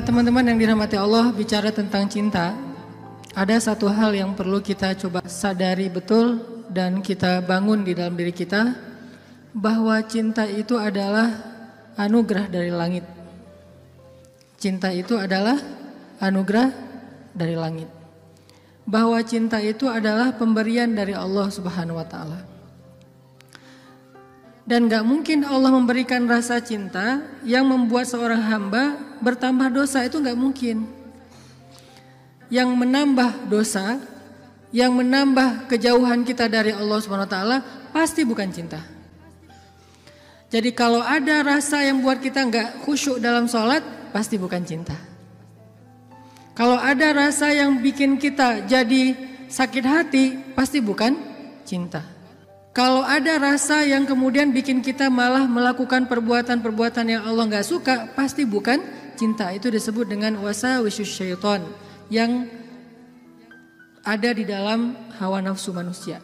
Teman-teman yang dirahmati Allah, bicara tentang cinta, ada satu hal yang perlu kita coba sadari betul dan kita bangun di dalam diri kita, bahwa cinta itu adalah anugerah dari langit. Cinta itu adalah anugerah dari langit. Bahwa cinta itu adalah pemberian dari Allah Subhanahu wa taala. Dan gak mungkin Allah memberikan rasa cinta yang membuat seorang hamba bertambah dosa, itu gak mungkin. Yang menambah dosa, yang menambah kejauhan kita dari Allah SWT pasti bukan cinta. Jadi kalau ada rasa yang buat kita gak khusyuk dalam sholat, pasti bukan cinta. Kalau ada rasa yang bikin kita jadi sakit hati, pasti bukan cinta. Kalau ada rasa yang kemudian bikin kita malah melakukan perbuatan-perbuatan yang Allah gak suka, pasti bukan cinta. Itu disebut dengan wasawisus syaitan yang ada di dalam hawa nafsu manusia.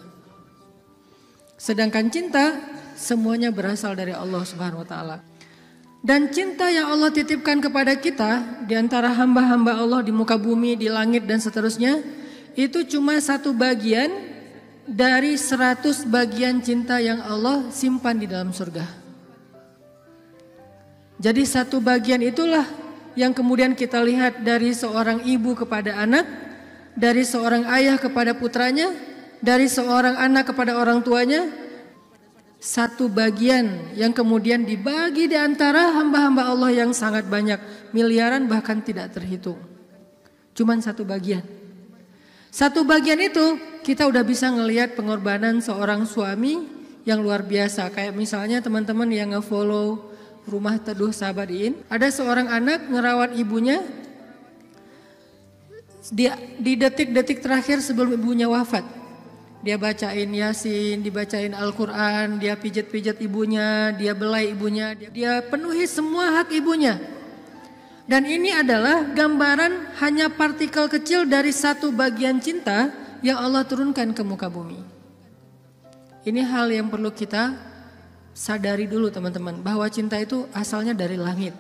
Sedangkan cinta semuanya berasal dari Allah Subhanahu wa taala. Dan cinta yang Allah titipkan kepada kita di antara hamba-hamba Allah di muka bumi, di langit dan seterusnya, itu cuma satu bagian dari 100 bagian cinta yang Allah simpan di dalam surga. Jadi satu bagian itulah yang kemudian kita lihat dari seorang ibu kepada anak, dari seorang ayah kepada putranya, dari seorang anak kepada orang tuanya. Satu bagian yang kemudian dibagi di antara hamba-hamba Allah yang sangat banyak, miliaran bahkan tidak terhitung. Cuman satu bagian. Satu bagian itu kita udah bisa ngelihat pengorbanan seorang suami yang luar biasa. Kayak misalnya teman-teman yang nge-follow Rumah Teduh Sabadiin, ada seorang anak ngerawat ibunya di detik-detik terakhir sebelum ibunya wafat. Dia bacain Yasin, dibacain Al-Quran, dia pijat-pijat ibunya, dia belai ibunya, dia penuhi semua hak ibunya. Dan ini adalah gambaran hanya partikel kecil dari satu bagian cinta yang Allah turunkan ke muka bumi. Ini hal yang perlu kita sadari dulu teman-teman, bahwa cinta itu asalnya dari langit.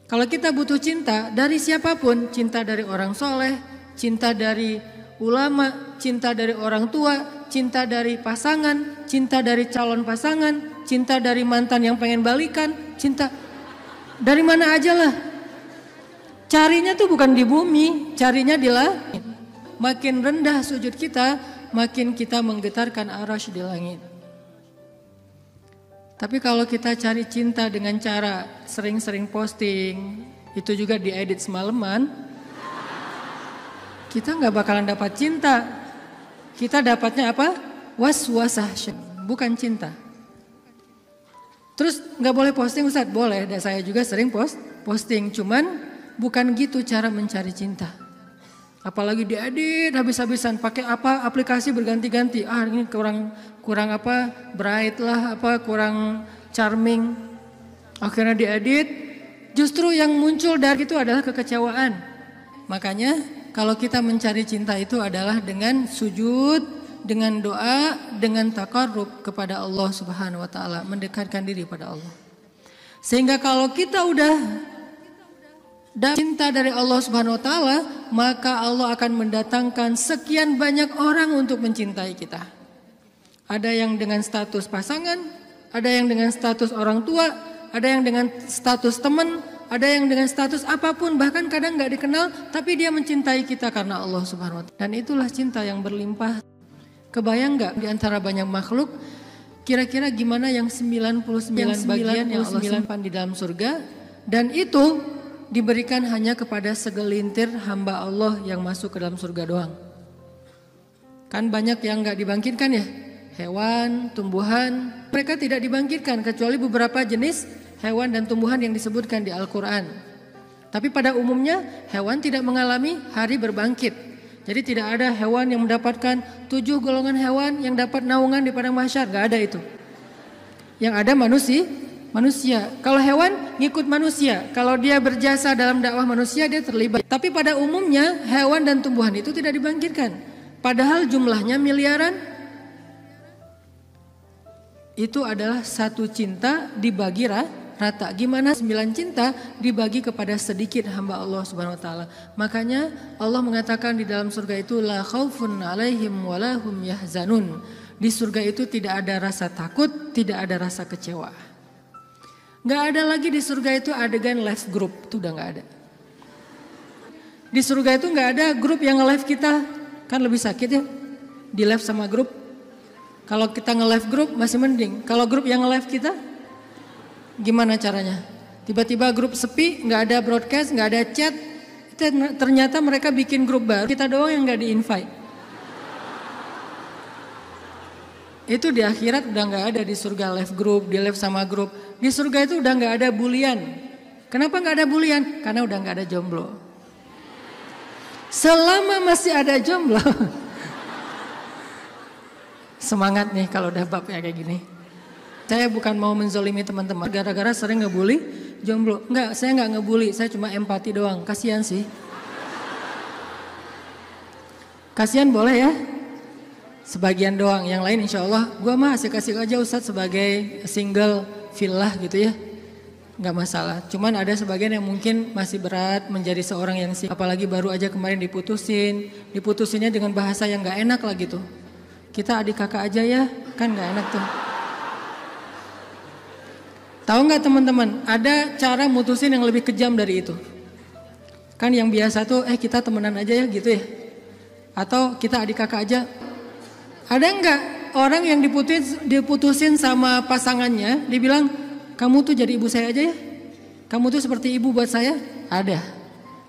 Kalau kita butuh cinta dari siapapun, cinta dari orang soleh, cinta dari ulama, cinta dari orang tua, cinta dari pasangan, cinta dari calon pasangan, cinta dari mantan yang pengen balikan, cinta dari mana aja lah. Carinya tuh bukan di bumi, carinya di langit. Makin rendah sujud kita, makin kita menggetarkan arasy di langit. Tapi kalau kita cari cinta dengan cara sering-sering posting, itu juga diedit semalaman, kita gak bakalan dapat cinta. Kita dapatnya apa? Waswasah, bukan cinta. Terus gak boleh posting Ustaz? Boleh, dan saya juga sering posting. Cuman bukan gitu cara mencari cinta. Apalagi diedit habis-habisan, pakai apa aplikasi berganti-ganti. Ini kurang apa, bright lah, apa kurang charming. Akhirnya diedit, justru yang muncul dari itu adalah kekecewaan. Makanya kalau kita mencari cinta itu adalah dengan sujud, dengan doa, dengan taqarrub kepada Allah Subhanahu wa taala, mendekatkan diri pada Allah. Sehingga kalau kita udah cinta dari Allah Subhanahu wa taala, maka Allah akan mendatangkan sekian banyak orang untuk mencintai kita. Ada yang dengan status pasangan, ada yang dengan status orang tua, ada yang dengan status teman, ada yang dengan status apapun, bahkan kadang gak dikenal, tapi dia mencintai kita karena Allah Subhanahu wa taala. Dan itulah cinta yang berlimpah. Kebayang gak di antara banyak makhluk, kira-kira gimana yang 99 bagian yang Allah simpan di dalam surga, dan itu diberikan hanya kepada segelintir hamba Allah yang masuk ke dalam surga doang. Kan banyak yang gak dibangkitkan ya, hewan, tumbuhan, mereka tidak dibangkitkan kecuali beberapa jenis hewan dan tumbuhan yang disebutkan di Al-Quran. Tapi pada umumnya hewan tidak mengalami hari berbangkit. Jadi tidak ada hewan yang mendapatkan 7 golongan hewan yang dapat naungan di padang mahsyar, gak ada itu. Yang ada manusia. Kalau hewan ngikut manusia, kalau dia berjasa dalam dakwah manusia dia terlibat. Tapi pada umumnya hewan dan tumbuhan itu tidak dibangkitkan. Padahal jumlahnya miliaran. Itu adalah satu cinta dibagi rata. Gimana 9 cinta dibagi kepada sedikit hamba Allah Subhanahu wa taala. Makanya Allah mengatakan di dalam surga itu la khaufun 'alaihim wa lahum yahzanun. Di surga itu tidak ada rasa takut, tidak ada rasa kecewa. Gak ada lagi di surga itu adegan live group, itu udah gak ada. Di surga itu gak ada grup yang nge-live kita, kan lebih sakit ya, di live sama grup. Kalau kita nge-live grup masih mending, kalau grup yang nge-live kita, gimana caranya? Tiba-tiba grup sepi, gak ada broadcast, gak ada chat, ternyata mereka bikin grup baru, kita doang yang gak di-invite. Itu di akhirat udah gak ada di surga live group, di live sama grup. Di surga itu udah gak ada bulian. Kenapa gak ada bulian? Karena udah gak ada jomblo. Selama masih ada jomblo, semangat nih kalau udah bab ya kayak gini. Saya bukan mau menzolimi teman-teman gara-gara sering ngebully jomblo. Enggak, saya nggak ngebully, saya cuma empati doang. Kasihan sih. Kasihan boleh ya. Sebagian doang, yang lain insya Allah gue mah asik-asik aja Ustadz sebagai single villa gitu ya. Nggak masalah, cuman ada sebagian yang mungkin masih berat menjadi seorang yang apalagi baru aja kemarin diputusinnya dengan bahasa yang nggak enak lah gitu. Kita adik kakak aja ya, kan nggak enak tuh. Tahu nggak teman-teman, ada cara mutusin yang lebih kejam dari itu. Kan yang biasa tuh, kita temenan aja ya gitu ya. Atau kita adik kakak aja. Ada nggak orang yang diputusin sama pasangannya, dibilang kamu tuh jadi ibu saya aja ya. Kamu tuh seperti ibu buat saya. Ada.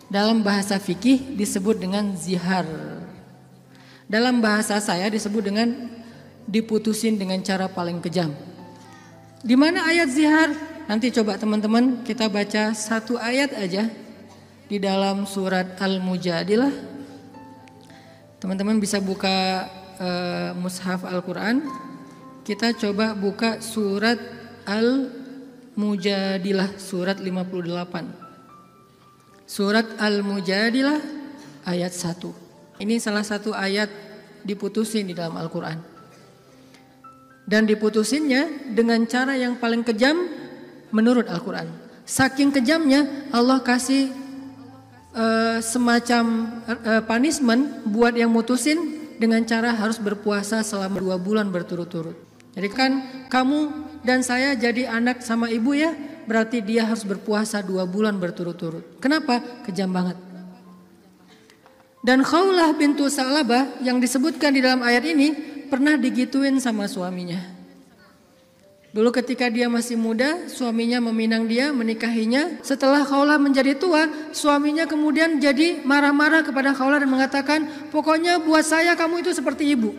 Dalam bahasa fikih disebut dengan zihar. Dalam bahasa saya disebut dengan diputusin dengan cara paling kejam. Di mana ayat zihar? Nanti coba teman-teman kita baca satu ayat aja di dalam surat Al-Mujadilah. Teman-teman bisa buka mushaf Al-Quran. Kita coba buka surat Al-Mujadilah surat 58. Surat Al-Mujadilah ayat 1. Ini salah satu ayat diputusin di dalam Al-Quran. Dan diputusinnya dengan cara yang paling kejam menurut Al-Quran. Saking kejamnya Allah kasih semacam punishment buat yang mutusin dengan cara harus berpuasa selama 2 bulan berturut-turut. Jadi kan kamu dan saya jadi anak sama ibu ya, berarti dia harus berpuasa 2 bulan berturut-turut. Kenapa? Kejam banget. Dan Khawlah bintu Sa'labah yang disebutkan di dalam ayat ini pernah digituin sama suaminya. Dulu ketika dia masih muda, suaminya meminang dia, menikahinya. Setelah Khawlah menjadi tua, suaminya kemudian jadi marah-marah kepada Khawlah dan mengatakan, pokoknya buat saya kamu itu seperti ibu.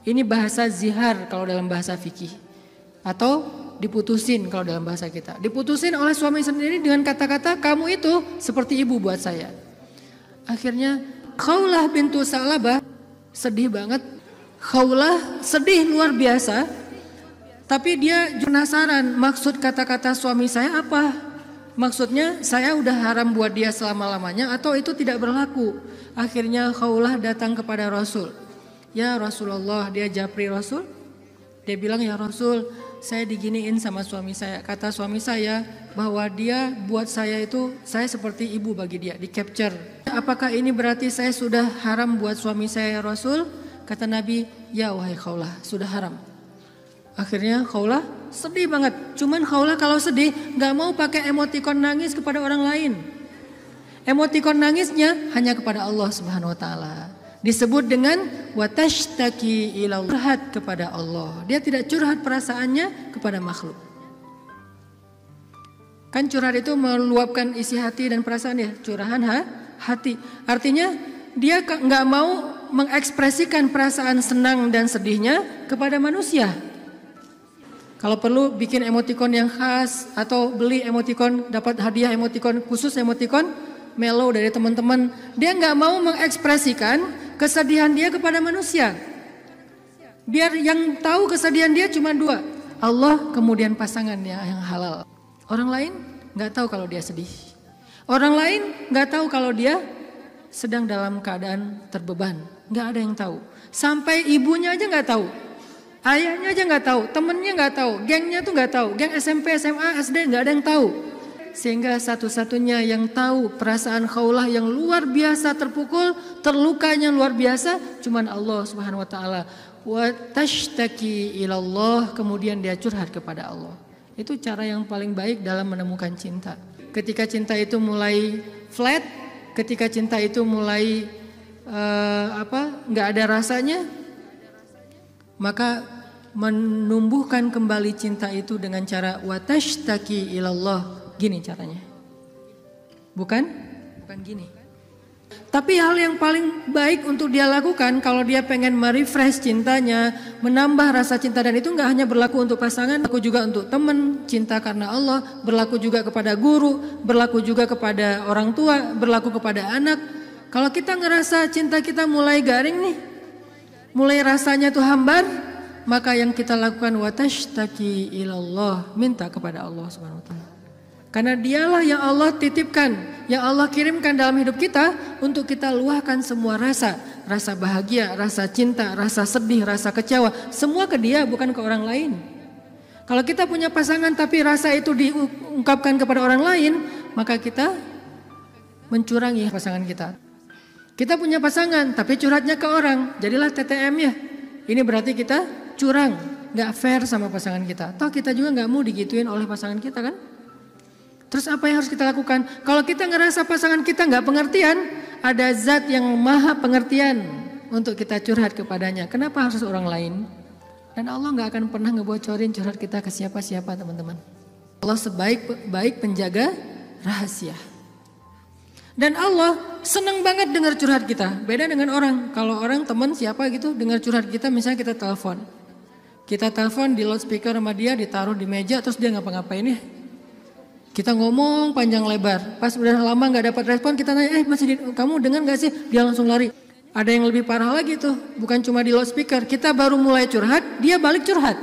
Ini bahasa zihar kalau dalam bahasa fikih. Atau diputusin kalau dalam bahasa kita. Diputusin oleh suami sendiri dengan kata-kata, kamu itu seperti ibu buat saya. Akhirnya Khawlah bintu Sa'labah sedih banget. Khawlah sedih luar biasa. Tapi dia penasaran maksud kata-kata suami saya apa? Maksudnya saya udah haram buat dia selama-lamanya atau itu tidak berlaku? Akhirnya Khawlah datang kepada Rasul. Ya Rasulullah, dia japri Rasul. Dia bilang, ya Rasul, saya diginiin sama suami saya. Kata suami saya bahwa dia buat saya itu, saya seperti ibu bagi dia, di capture. Apakah ini berarti saya sudah haram buat suami saya ya Rasul? Kata Nabi, ya wahai Khawlah, sudah haram. Akhirnya Khawlah sedih banget. Cuman Khawlah kalau sedih gak mau pakai emotikon nangis kepada orang lain. Emotikon nangisnya hanya kepada Allah Subhanahu wa taala. Disebut dengan watashtaki ilallah, curhat kepada Allah. Dia tidak curhat perasaannya kepada makhluk. Kan curhat itu meluapkan isi hati dan perasaan ya, curahan hati. Artinya dia gak mau mengekspresikan perasaan senang dan sedihnya kepada manusia. Kalau perlu bikin emotikon yang khas atau beli emotikon, dapat hadiah emotikon khusus, emotikon mellow dari teman-teman. Dia nggak mau mengekspresikan kesedihan dia kepada manusia. Biar yang tahu kesedihan dia cuma 2, Allah kemudian pasangannya yang halal. Orang lain nggak tahu kalau dia sedih. Orang lain nggak tahu kalau dia sedang dalam keadaan terbeban. Nggak ada yang tahu. Sampai ibunya aja nggak tahu. Ayahnya aja nggak tahu, temennya nggak tahu, gengnya tuh nggak tahu, geng SMP, SMA, SD nggak ada yang tahu. Sehingga satu-satunya yang tahu perasaan Khawlah yang luar biasa terpukul, terlukanya luar biasa, cuman Allah Subhanahu Wa Taala. Wa tashtaki ilallah, kemudian dia curhat kepada Allah. Itu cara yang paling baik dalam menemukan cinta. Ketika cinta itu mulai flat, ketika cinta itu mulai nggak ada rasanya, maka menumbuhkan kembali cinta itu dengan cara watashtaki ilallah. Gini caranya. Bukan gini. Tapi hal yang paling baik untuk dia lakukan kalau dia pengen merefresh cintanya, menambah rasa cinta, dan itu nggak hanya berlaku untuk pasangan, berlaku juga untuk teman, cinta karena Allah, berlaku juga kepada guru, berlaku juga kepada orang tua, berlaku kepada anak. Kalau kita ngerasa cinta kita mulai garing nih, mulai rasanya tuh hambar, maka yang kita lakukan watashtaki ilallah, minta kepada Allah Subhanahu Wa Taala. Karena dialah yang Allah titipkan, yang Allah kirimkan dalam hidup kita untuk kita luahkan semua rasa. Rasa bahagia, rasa cinta, rasa sedih, rasa kecewa. Semua ke dia, bukan ke orang lain. Kalau kita punya pasangan tapi rasa itu diungkapkan kepada orang lain, maka kita mencurangi pasangan kita. Kita punya pasangan tapi curhatnya ke orang, jadilah TTM ya. Ini berarti kita curang, gak fair sama pasangan kita. Toh kita juga gak mau digituin oleh pasangan kita kan. Terus apa yang harus kita lakukan? Kalau kita ngerasa pasangan kita gak pengertian, ada zat yang maha pengertian untuk kita curhat kepadanya. Kenapa harus orang lain? Dan Allah gak akan pernah ngebocorin curhat kita ke siapa-siapa teman-teman. Allah sebaik-baik penjaga rahasia. Dan Allah senang banget dengar curhat kita. Beda dengan orang. Kalau orang teman siapa gitu dengar curhat kita, misalnya kita telepon. Kita telepon di loudspeaker sama dia, ditaruh di meja, terus dia ngapa-ngapain ya. Kita ngomong panjang lebar. Pas udah lama gak dapat respon, kita nanya, kamu dengar gak sih? Dia langsung lari. Ada yang lebih parah lagi tuh. Bukan cuma di loudspeaker. Kita baru mulai curhat, dia balik curhat.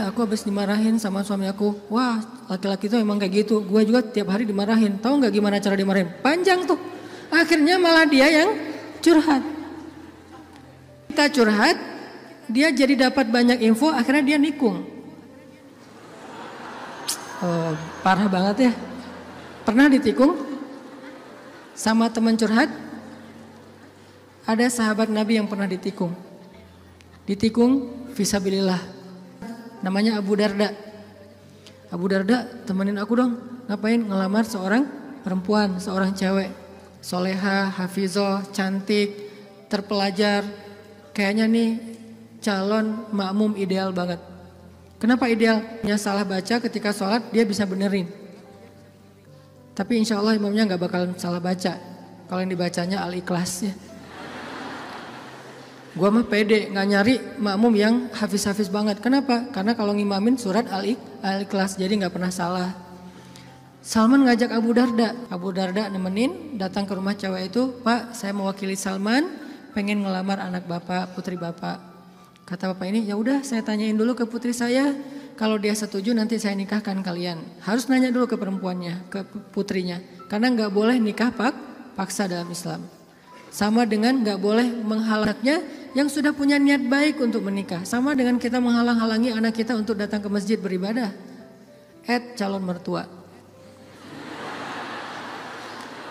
Aku habis dimarahin sama suami aku. Wah, laki-laki itu emang kayak gitu. Gua juga tiap hari dimarahin. Tahu nggak gimana cara dimarahin? Panjang tuh. Akhirnya malah dia yang curhat. Kita curhat, dia jadi dapat banyak info. Akhirnya dia nikung. Parah banget ya. Pernah ditikung sama teman curhat? Ada sahabat Nabi yang pernah ditikung. Ditikung fisabilillah. Namanya Abu Darda. Abu Darda, temenin aku dong. Ngapain? Ngelamar seorang perempuan, seorang cewek. Soleha, hafizah, cantik, terpelajar. Kayaknya nih calon makmum ideal banget. Kenapa ideal? Dia salah baca ketika sholat, dia bisa benerin. Tapi insya Allah imamnya gak bakalan salah baca. Kalau yang dibacanya Al-Ikhlas ya. Gua mah pede gak nyari makmum yang hafiz-hafiz banget. Kenapa? Karena kalau ngimamin surat Al-Ikhlas jadi gak pernah salah. Salman ngajak Abu Darda. Abu Darda nemenin datang ke rumah cewek itu. Pak, saya mewakili Salman, pengen ngelamar anak bapak, putri bapak. Kata bapak ini, ya udah saya tanyain dulu ke putri saya. Kalau dia setuju nanti saya nikahkan kalian. Harus nanya dulu ke perempuannya, ke putrinya. Karena gak boleh nikah paksa dalam Islam. Sama dengan gak boleh menghalangnya yang sudah punya niat baik untuk menikah. Sama dengan kita menghalang-halangi anak kita untuk datang ke masjid beribadah. Calon mertua.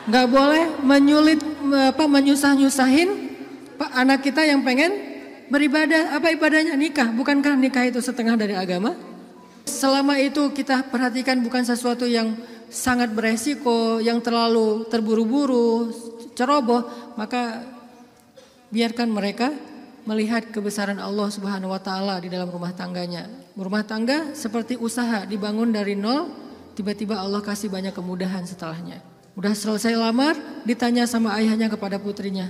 Gak boleh menyusah-nyusahin anak kita yang pengen beribadah. Apa ibadahnya? Nikah. Bukankah nikah itu setengah dari agama? Selama itu kita perhatikan bukan sesuatu yang sangat beresiko, yang terlalu terburu-buru, ceroboh, maka biarkan mereka melihat kebesaran Allah Subhanahu wa taala di dalam rumah tangganya. Rumah tangga seperti usaha dibangun dari nol, tiba-tiba Allah kasih banyak kemudahan setelahnya. Udah selesai lamar, ditanya sama ayahnya kepada putrinya.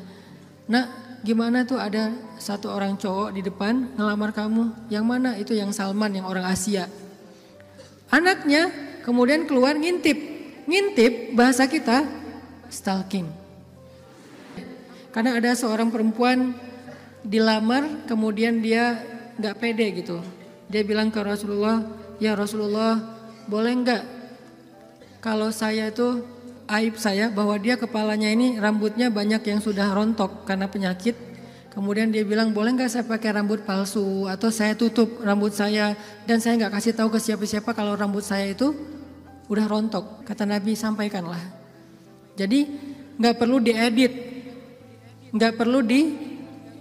Nak, gimana tuh ada satu orang cowok di depan ngelamar kamu? Yang mana? Itu yang Salman, yang orang Asia. Anaknya kemudian keluar ngintip. Ngintip bahasa kita stalking. Karena ada seorang perempuan dilamar, kemudian dia gak pede gitu. Dia bilang ke Rasulullah, ya Rasulullah, boleh gak kalau saya itu aib saya bahwa dia kepalanya ini rambutnya banyak yang sudah rontok karena penyakit. Kemudian dia bilang, boleh nggak saya pakai rambut palsu atau saya tutup rambut saya dan saya nggak kasih tahu ke siapa-siapa kalau rambut saya itu udah rontok. Kata Nabi, sampaikanlah. Jadi nggak perlu diedit, nggak perlu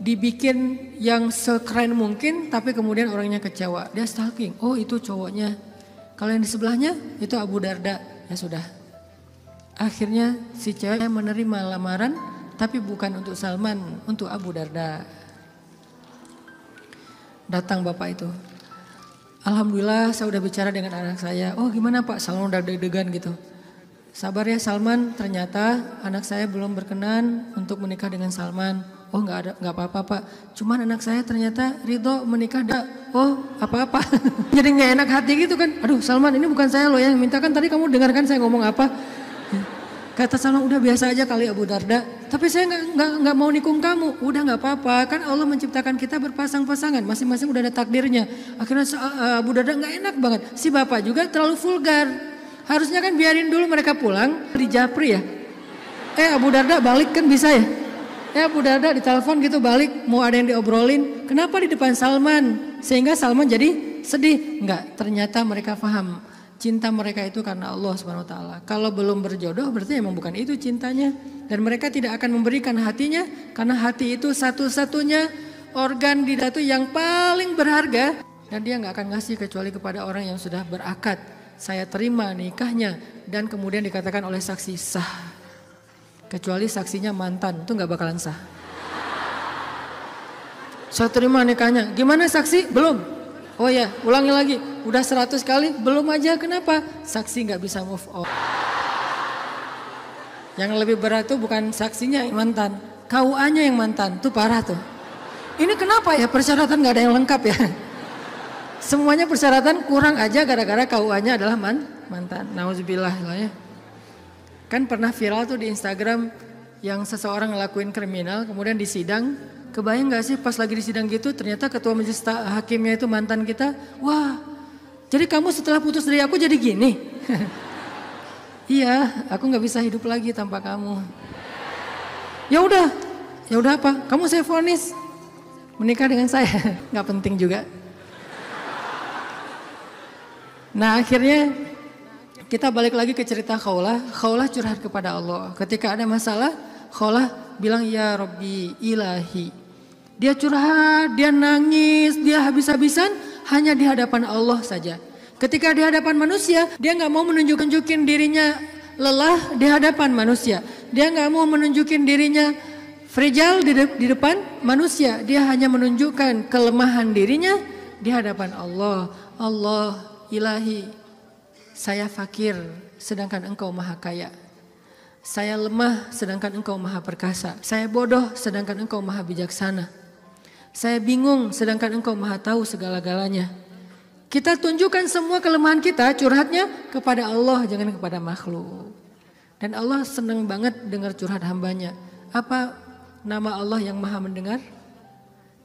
dibikin yang sekeren mungkin, tapi kemudian orangnya kecewa. Dia stalking, oh itu cowoknya. Kalau yang di sebelahnya itu Abu Darda, ya sudah. Akhirnya si cewek menerima lamaran, tapi bukan untuk Salman, untuk Abu Darda. Datang bapak itu. Alhamdulillah saya udah bicara dengan anak saya. Oh gimana Pak, Salman udah deg-degan gitu. Sabar ya Salman, ternyata anak saya belum berkenan untuk menikah dengan Salman. Oh nggak apa-apa Pak. Cuman anak saya ternyata ridho menikah. Oh apa-apa. Jadi nggak enak hati gitu kan. Aduh Salman, ini bukan saya loh yang mintakan, tadi kamu dengarkan saya ngomong apa. Kata Salman, udah biasa aja kali Abu Darda. Tapi saya nggak mau nikung kamu. Udah nggak apa-apa. Kan Allah menciptakan kita berpasang-pasangan. Masing-masing udah ada takdirnya. Akhirnya Abu Darda nggak enak banget. Si bapak juga terlalu vulgar. Harusnya kan biarin dulu mereka pulang di Japri ya. Abu Darda balik kan bisa ya. Abu Darda ditelepon gitu balik. Mau ada yang diobrolin. Kenapa di depan Salman? Sehingga Salman jadi sedih. Enggak, ternyata mereka paham. Cinta mereka itu karena Allah SWT. Kalau belum berjodoh berarti emang bukan itu cintanya. Dan mereka tidak akan memberikan hatinya. Karena hati itu satu-satunya organ di datu yang paling berharga. Dan dia gak akan ngasih kecuali kepada orang yang sudah berakad. Saya terima nikahnya. Dan kemudian dikatakan oleh saksi sah. Kecuali saksinya mantan, itu gak bakalan sah. Saya terima nikahnya. Gimana saksi? Belum. Oh ya, ulangi lagi. Udah 100 kali, belum aja. Kenapa? Saksi gak bisa move on. Yang lebih berat tuh bukan saksinya yang mantan, KUA-nya yang mantan, tuh parah tuh. Ini kenapa ya persyaratan gak ada yang lengkap ya? Semuanya persyaratan kurang aja gara-gara KUA-nya adalah mantan. Nauzubillah lah ya. Kan pernah viral tuh di Instagram yang seseorang ngelakuin kriminal kemudian disidang. Kebayang gak sih pas lagi di sidang gitu ternyata ketua majelis hakimnya itu mantan kita. Wah, jadi kamu setelah putus dari aku jadi gini? Iya, aku gak bisa hidup lagi tanpa kamu. Ya udah apa? Kamu saya vonis menikah dengan saya. Gak penting juga. Nah akhirnya kita balik lagi ke cerita Khawlah. Khawlah curhat kepada Allah. Ketika ada masalah, Khawlah bilang ya Rabbi ilahi. Dia curhat, dia nangis, dia habis-habisan hanya di hadapan Allah saja. Ketika di hadapan manusia, dia gak mau menunjukin dirinya lelah di hadapan manusia. Dia gak mau menunjukin dirinya fragile di depan manusia. Dia hanya menunjukkan kelemahan dirinya di hadapan Allah. Allah ilahi, saya fakir sedangkan engkau maha kaya. Saya lemah sedangkan engkau maha perkasa. Saya bodoh sedangkan engkau maha bijaksana. Saya bingung sedangkan engkau maha tahu segala-galanya. Kita tunjukkan semua kelemahan kita, curhatnya kepada Allah, jangan kepada makhluk. Dan Allah senang banget dengar curhat hambanya. Apa nama Allah yang maha mendengar?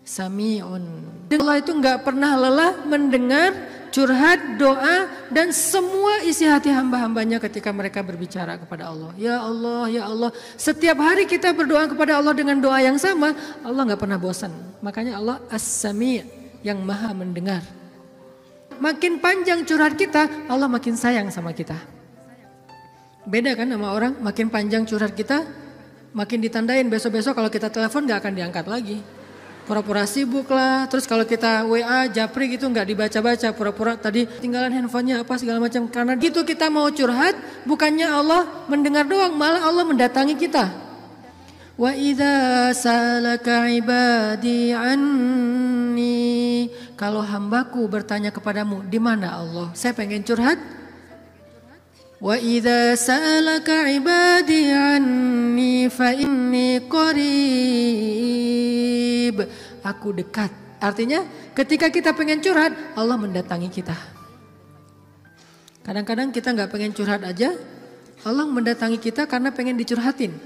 Sami'un. Allah itu gak pernah lelah mendengar curhat, doa, dan semua isi hati hamba-hambanya ketika mereka berbicara kepada Allah. Ya Allah, ya Allah. Setiap hari kita berdoa kepada Allah dengan doa yang sama, Allah gak pernah bosan. Makanya Allah As-Sami' yang maha mendengar. Makin panjang curhat kita, Allah makin sayang sama kita. Beda kan sama orang, makin panjang curhat kita, makin ditandain besok-besok kalau kita telepon gak akan diangkat lagi. Pura-pura sibuk lah, terus kalau kita WA, japri gitu nggak dibaca-baca, pura-pura tadi tinggalan handphonenya apa segala macam. Karena gitu kita mau curhat, bukannya Allah mendengar doang, malah Allah mendatangi kita. Wa idza salaka ibadi anni, kalau hambaku bertanya kepadamu, di mana Allah? Saya pengen curhat. Wa idza salaka ibadi anni fa inni qarib. Aku dekat. Artinya ketika kita pengen curhat, Allah mendatangi kita. Kadang-kadang kita gak pengen curhat aja, Allah mendatangi kita karena pengen dicurhatin.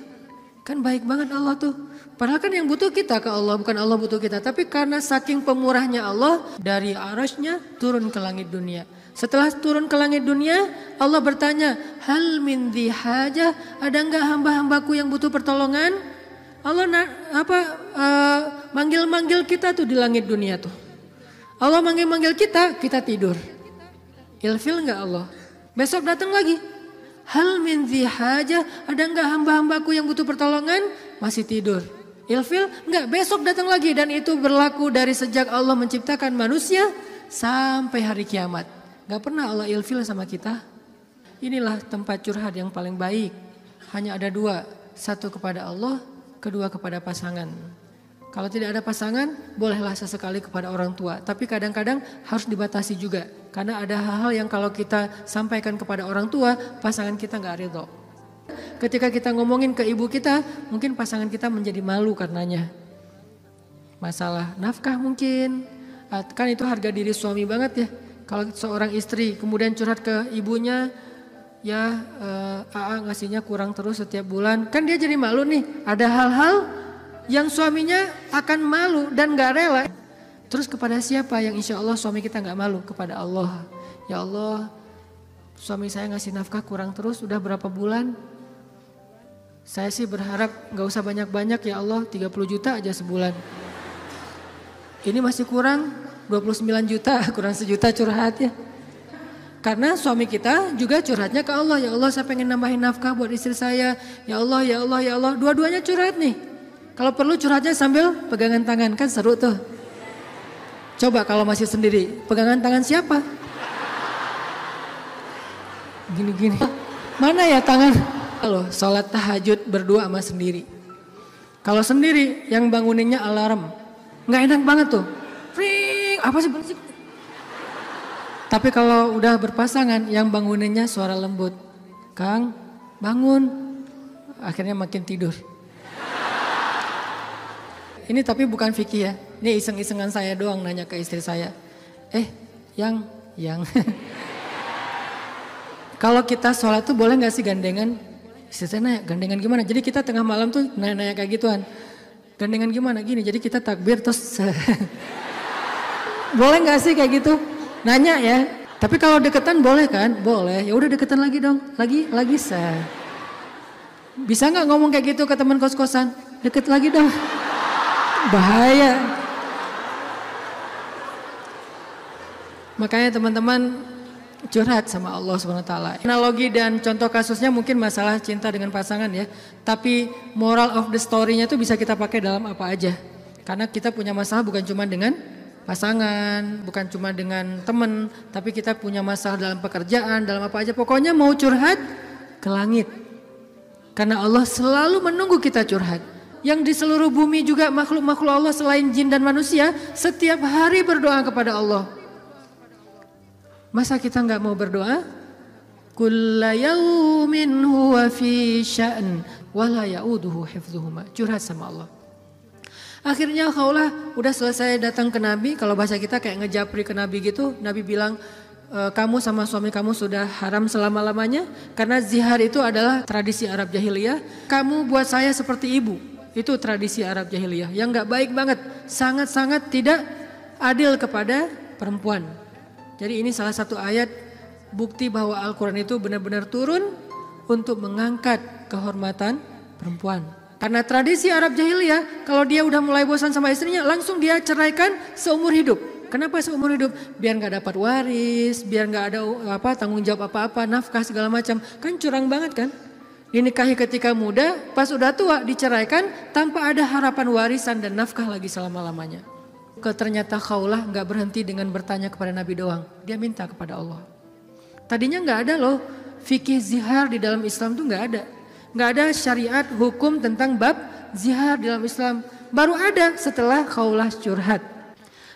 Kan baik banget Allah tuh. Padahal kan yang butuh kita ke Allah, bukan Allah butuh kita. Tapi karena saking pemurahnya Allah, dari arasnya turun ke langit dunia. Setelah turun ke langit dunia, Allah bertanya, hal min dhi hajah, ada enggak hamba-hambaku yang butuh pertolongan? Allah manggil-manggil kita tuh di langit dunia tuh. Allah manggil-manggil kita, kita tidur. Ilfil enggak Allah? Besok datang lagi. Hal min dzi hajah, ada enggak hamba-hambaku yang butuh pertolongan? Masih tidur. Ilfil enggak, besok datang lagi, dan itu berlaku dari sejak Allah menciptakan manusia sampai hari kiamat. Enggak pernah Allah ilfil sama kita. Inilah tempat curhat yang paling baik. Hanya ada dua, satu kepada Allah, kedua kepada pasangan. Kalau tidak ada pasangan, bolehlah sesekali kepada orang tua. Tapi kadang-kadang harus dibatasi juga. Karena ada hal-hal yang kalau kita sampaikan kepada orang tua, pasangan kita gak ridho. Ketika kita ngomongin ke ibu kita, mungkin pasangan kita menjadi malu karenanya. Masalah nafkah mungkin. Kan itu harga diri suami banget ya. Kalau seorang istri kemudian curhat ke ibunya, ya AA ngasihnya kurang terus setiap bulan. Kan dia jadi malu nih. Ada hal-hal yang suaminya akan malu dan gak rela. Terus kepada siapa yang insya Allah suami kita gak malu? Kepada Allah. Ya Allah, suami saya ngasih nafkah kurang terus udah berapa bulan. Saya sih berharap gak usah banyak-banyak ya Allah, 30 juta aja sebulan. Ini masih kurang 29 juta, kurang sejuta curhat ya. Karena suami kita juga curhatnya ke Allah. Ya Allah, saya pengen nambahin nafkah buat istri saya. Ya Allah, ya Allah, ya Allah. Dua-duanya curhat nih. Kalau perlu curhatnya sambil pegangan tangan, kan seru tuh. Coba kalau masih sendiri, pegangan tangan siapa? Gini-gini. Mana ya tangan? Kalau sholat tahajud berdua sama sendiri. Kalau sendiri yang banguninnya alarm. Nggak enak banget tuh. Ring, apa sih berisik? Tapi kalau udah berpasangan yang banguninnya suara lembut. Kang, bangun. Akhirnya makin tidur. Ini tapi bukan fikih ya. Ini iseng-isengan saya doang nanya ke istri saya. Yang. Kalau kita sholat tuh boleh gak sih gandengan? Istri saya nanya, gandengan gimana? Jadi kita tengah malam tuh nanya kayak gituan. Gandengan gimana? Gini, jadi kita takbir terus. Boleh gak sih kayak gitu? Nanya ya. Tapi kalau deketan boleh kan? Boleh. Ya udah deketan lagi dong. Lagi saya. Bisa gak ngomong kayak gitu ke teman kos-kosan? Deket lagi dong. Bahaya. Makanya teman-teman curhat sama Allah SWT. Analogi dan contoh kasusnya mungkin masalah cinta dengan pasangan ya. Tapi moral of the story-nya tuh bisa kita pakai dalam apa aja. Karena kita punya masalah bukan cuma dengan pasangan, bukan cuma dengan teman, tapi kita punya masalah dalam pekerjaan, dalam apa aja. Pokoknya mau curhat ke langit. Karena Allah selalu menunggu kita curhat. Yang di seluruh bumi juga makhluk-makhluk Allah selain jin dan manusia setiap hari berdoa kepada Allah. Masa kita nggak mau berdoa? Kulla yaumin huwa fi sya'n wa la ya'uduhu hifdzuhuma. Curhat sama Allah. Akhirnya Khawlah udah selesai datang ke Nabi. Kalau bahasa kita kayak ngejapri ke Nabi gitu. Nabi bilang, kamu sama suami kamu sudah haram selama-lamanya. Karena zihar itu adalah tradisi Arab jahiliyah. Kamu buat saya seperti ibu. Itu tradisi Arab jahiliyah yang gak baik banget. Sangat-sangat tidak adil kepada perempuan. Jadi ini salah satu ayat bukti bahwa Al-Quran itu benar-benar turun untuk mengangkat kehormatan perempuan. Karena tradisi Arab jahiliyah, kalau dia udah mulai bosan sama istrinya, langsung dia ceraikan seumur hidup. Kenapa seumur hidup? Biar gak dapat waris, biar gak ada tanggung jawab apa-apa, nafkah segala macam. Kan curang banget kan? Dinikahi ketika muda, pas udah tua diceraikan tanpa ada harapan warisan dan nafkah lagi selama-lamanya. Ternyata Khawlah gak berhenti dengan bertanya kepada Nabi doang. Dia minta kepada Allah. Tadinya gak ada loh fikih zihar di dalam Islam tuh gak ada. Gak ada syariat hukum tentang bab zihar di dalam Islam. Baru ada setelah Khawlah curhat.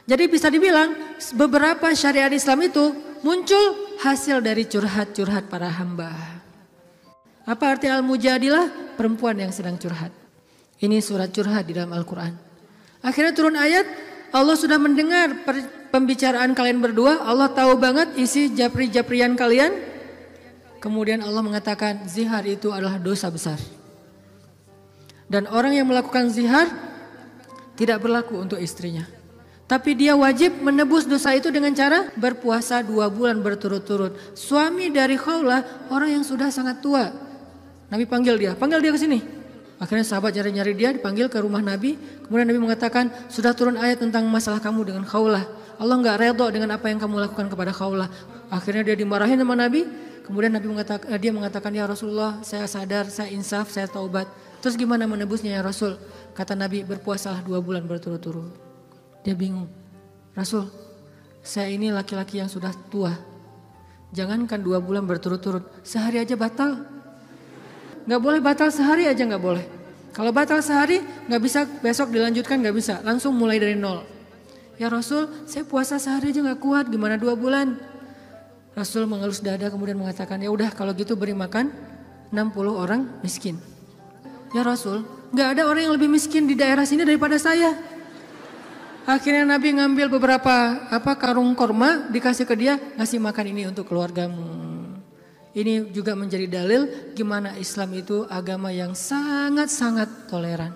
Jadi bisa dibilang beberapa syariat Islam itu muncul hasil dari curhat-curhat para hamba. Apa arti al-mujadilah? Perempuan yang sedang curhat. Ini surat curhat di dalam Al-Quran. Akhirnya turun ayat, Allah sudah mendengar pembicaraan kalian berdua. Allah tahu banget isi japri-japrian kalian. Kemudian Allah mengatakan zihar itu adalah dosa besar. Dan orang yang melakukan zihar tidak berlaku untuk istrinya. Tapi dia wajib menebus dosa itu dengan cara berpuasa 2 bulan berturut-turut. Suami dari Khawlah orang yang sudah sangat tua. Nabi panggil dia ke sini. Akhirnya sahabat nyari-nyari dia, dipanggil ke rumah Nabi. Kemudian Nabi mengatakan, sudah turun ayat tentang masalah kamu dengan Khawlah. Allah nggak redho dengan apa yang kamu lakukan kepada Khawlah. Akhirnya dia dimarahin sama Nabi. Kemudian dia mengatakan, ya Rasulullah, saya sadar, saya insaf, saya taubat. Terus gimana menebusnya ya Rasul? Kata Nabi, berpuasalah 2 bulan berturut-turut. Dia bingung. Rasul, saya ini laki-laki yang sudah tua. Jangankan 2 bulan berturut-turut, sehari aja batal. Gak boleh batal sehari aja gak boleh. Kalau batal sehari gak bisa besok dilanjutkan, gak bisa. Langsung mulai dari nol. Ya Rasul, saya puasa sehari aja gak kuat, gimana 2 bulan? Rasul mengelus dada kemudian mengatakan, ya udah kalau gitu beri makan 60 orang miskin. Ya Rasul, gak ada orang yang lebih miskin di daerah sini daripada saya. Akhirnya Nabi ngambil beberapa karung korma, dikasih ke dia, ngasih makan ini untuk keluargamu. Ini juga menjadi dalil gimana Islam itu agama yang sangat-sangat toleran.